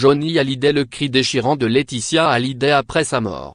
Johnny Hallyday. Le cri déchirant de Laetitia Hallyday après sa mort.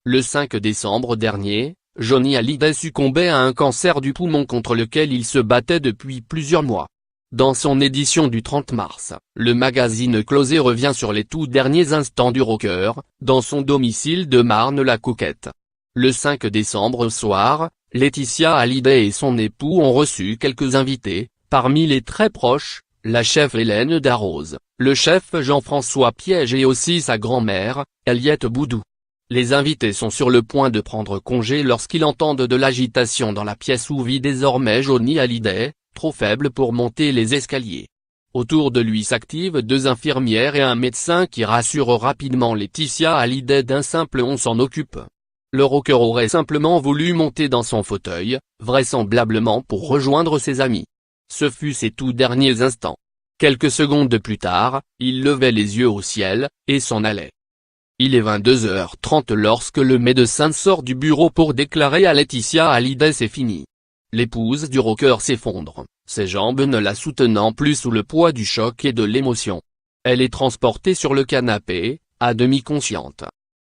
Le 5 décembre dernier, Johnny Hallyday succombait à un cancer du poumon contre lequel il se battait depuis plusieurs mois. Dans son édition du 30 mars, le magazine Closer revient sur les tout derniers instants du rocker, dans son domicile de Marne-la-Coquette. Le 5 décembre au soir, Laetitia Hallyday et son époux ont reçu quelques invités, parmi les très proches, la chef Hélène Darroze, le chef Jean-François Piège et aussi sa grand-mère, Eliette Boudou. Les invités sont sur le point de prendre congé lorsqu'ils entendent de l'agitation dans la pièce où vit désormais Johnny Hallyday, trop faible pour monter les escaliers. Autour de lui s'activent 2 infirmières et un médecin qui rassurent rapidement Laetitia Hallyday d'un simple « on s'en occupe ». Le rocker aurait simplement voulu monter dans son fauteuil, vraisemblablement pour rejoindre ses amis. Ce fut ses tout derniers instants. Quelques secondes plus tard, il levait les yeux au ciel, et s'en allait. Il est 22h30 lorsque le médecin sort du bureau pour déclarer à Laetitia Hallyday c'est fini. L'épouse du rocker s'effondre, ses jambes ne la soutenant plus sous le poids du choc et de l'émotion. Elle est transportée sur le canapé, à demi consciente.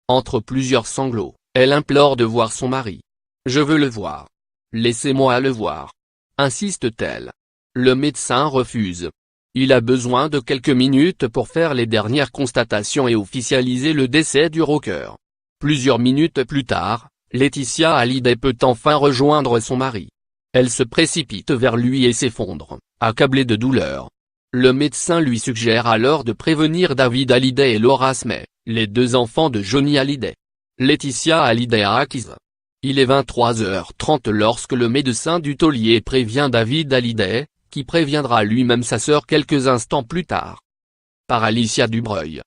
Entre plusieurs sanglots, elle implore de voir son mari. « Je veux le voir. Laissez-moi le voir. » insiste-t-elle. Le médecin refuse. Il a besoin de quelques minutes pour faire les dernières constatations et officialiser le décès du rocker. Plusieurs minutes plus tard, Laetitia Hallyday peut enfin rejoindre son mari. Elle se précipite vers lui et s'effondre, accablée de douleur. Le médecin lui suggère alors de prévenir David Hallyday et Laura Smay, les 2 enfants de Johnny Hallyday. Laetitia Hallyday a acquise. Il est 23h30 lorsque le médecin du taulier prévient David Hallyday, qui préviendra lui-même sa sœur quelques instants plus tard. Par Alicia Dubreuil.